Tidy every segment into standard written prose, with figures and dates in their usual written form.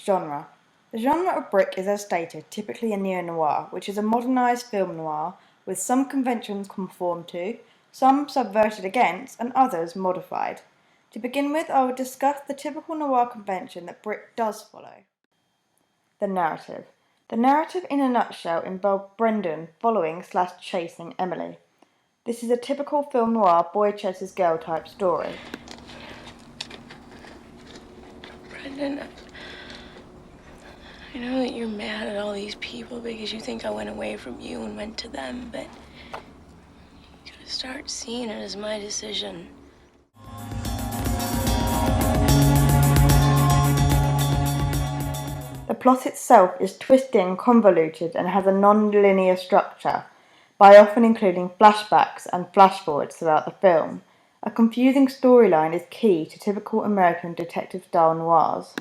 Genre. The genre of Brick is, as stated, typically a neo-noir, which is a modernised film noir with some conventions conformed to, some subverted against, and others modified. To begin with, I will discuss the typical noir convention that Brick does follow. The narrative. The narrative in a nutshell involved Brendan following/chasing Emily. This is a typical film noir boy chases girl type story. Brendan, I know that you're mad at all these people because you think I went away from you and went to them, but you gotta start seeing it as my decision. The plot itself is twisty and convoluted and has a non-linear structure, by often including flashbacks and flash-forwards throughout the film. A confusing storyline is key to typical American detective-style noirs.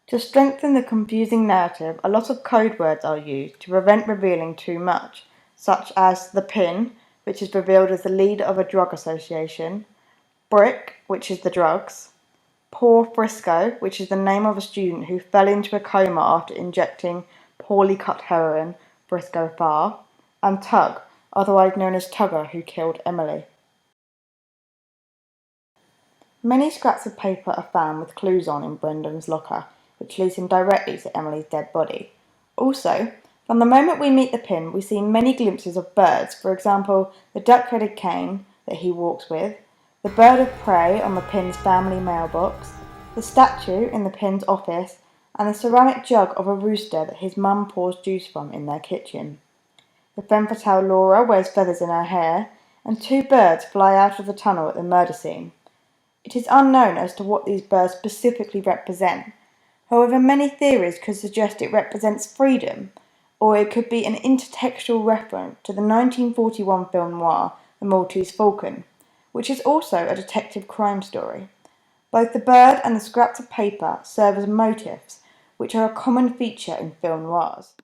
To strengthen the confusing narrative, a lot of code words are used to prevent revealing too much, such as the Pin, which is revealed as the leader of a drug association, Brick, which is the drugs, Poor Frisco, which is the name of a student who fell into a coma after injecting poorly cut heroin, Frisco Farr, and Tug, otherwise known as Tugger, who killed Emily. Many scraps of paper are found with clues on in Brendan's locker, which leads him directly to Emily's dead body. Also, from the moment we meet the Pin, we see many glimpses of birds, for example, the duck-headed cane that he walks with, the bird of prey on the Pin's family mailbox, the statue in the Pin's office, and the ceramic jug of a rooster that his mum pours juice from in their kitchen. The femme fatale Laura wears feathers in her hair, and 2 birds fly out of the tunnel at the murder scene. It is unknown as to what these birds specifically represent. However, many theories could suggest it represents freedom, or it could be an intertextual reference to the 1941 film noir The Maltese Falcon, which is also a detective crime story. Both the bird and the scraps of paper serve as motifs, which are a common feature in film noirs.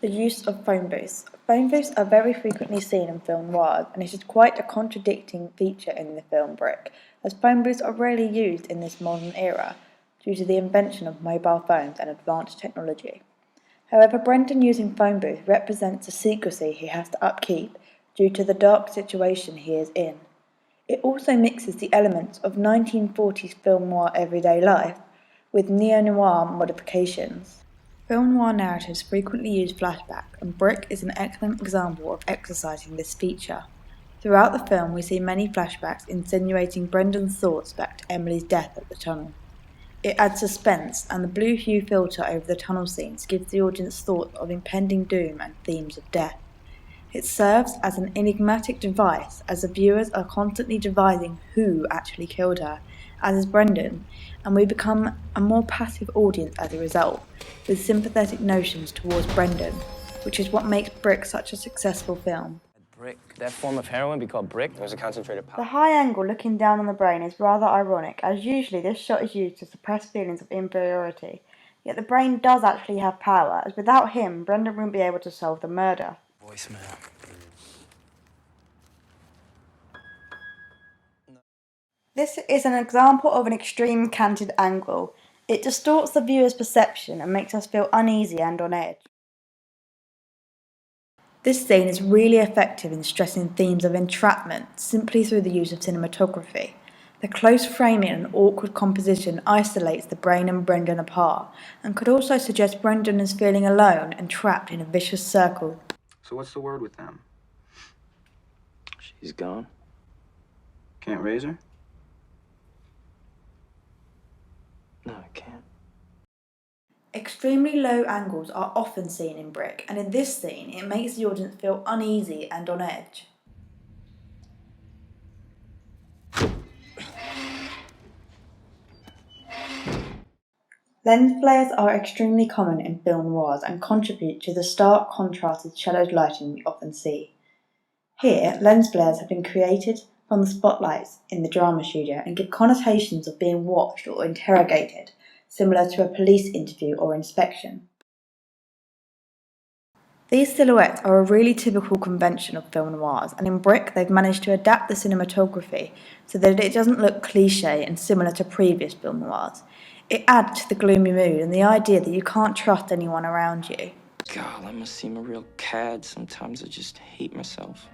The use of phone booths. Phone booths are very frequently seen in film noirs, and it is quite a contradicting feature in the film Brick, as phone booths are rarely used in this modern era due to the invention of mobile phones and advanced technology. However, Brendan using phone booth represents a secrecy he has to upkeep due to the dark situation he is in. It also mixes the elements of 1940s film noir everyday life with neo-noir modifications. Film noir narratives frequently use flashback, and Brick is an excellent example of exercising this feature. Throughout the film, we see many flashbacks insinuating Brendan's thoughts back to Emily's death at the tunnel. It adds suspense, and the blue hue filter over the tunnel scenes gives the audience thoughts of impending doom and themes of death. It serves as an enigmatic device, as the viewers are constantly devising who actually killed her, as is Brendan, and we become a more passive audience as a result, with sympathetic notions towards Brendan, which is what makes Brick such a successful film. Brick. Could that form of heroin be called brick? There's a concentrated powder. The high angle looking down on the brain is rather ironic, as usually this shot is used to suppress feelings of inferiority, yet the brain does actually have power, as without him, Brendan wouldn't be able to solve the murder. Voicemail. This is an example of an extreme canted angle. It distorts the viewer's perception and makes us feel uneasy and on edge. This scene is really effective in stressing themes of entrapment simply through the use of cinematography. The close framing and awkward composition isolates the brain and Brendan apart, and could also suggest Brendan is feeling alone and trapped in a vicious circle. So what's the word with them? She's gone. Can't raise her? No, I can't. Extremely low angles are often seen in Brick, and in this scene it makes the audience feel uneasy and on edge. Lens flares are extremely common in film noirs and contribute to the stark contrasted shadowed lighting we often see. Here, lens flares have been created from the spotlights in the drama studio and give connotations of being watched or interrogated, similar to a police interview or inspection. These silhouettes are a really typical convention of film noirs, and in Brick they've managed to adapt the cinematography so that it doesn't look cliché and similar to previous film noirs. It adds to the gloomy mood and the idea that you can't trust anyone around you. God, I must seem a real cad. Sometimes I just hate myself.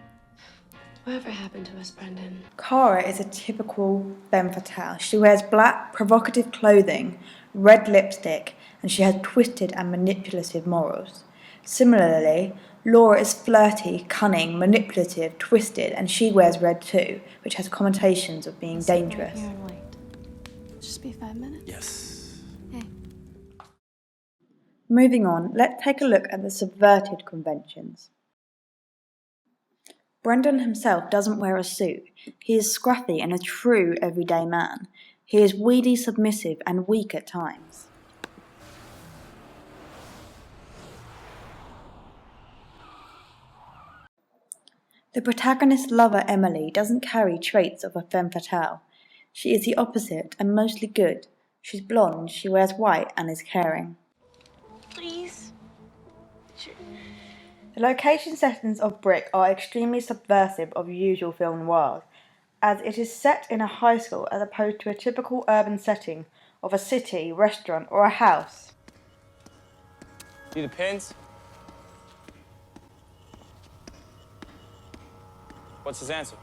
Whatever happened to us, Brendan? Cara is a typical femme fatale. She wears black, provocative clothing, red lipstick, and she has twisted and manipulative morals. Similarly, Laura is flirty, cunning, manipulative, twisted, and she wears red too, which has connotations of being dangerous. Here and wait. Just be 5 minutes. Yes. Hey. Moving on, let's take a look at the subverted conventions. Brendan himself doesn't wear a suit. He is scruffy and a true everyday man. He is weedy, submissive, and weak at times. The protagonist's lover, Emily, doesn't carry traits of a femme fatale. She is the opposite and mostly good. She's blonde, she wears white, and is caring. Please? The location settings of Brick are extremely subversive of usual film noirs, as it is set in a high school as opposed to a typical urban setting of a city, restaurant, or a house. See the pins? What's his answer?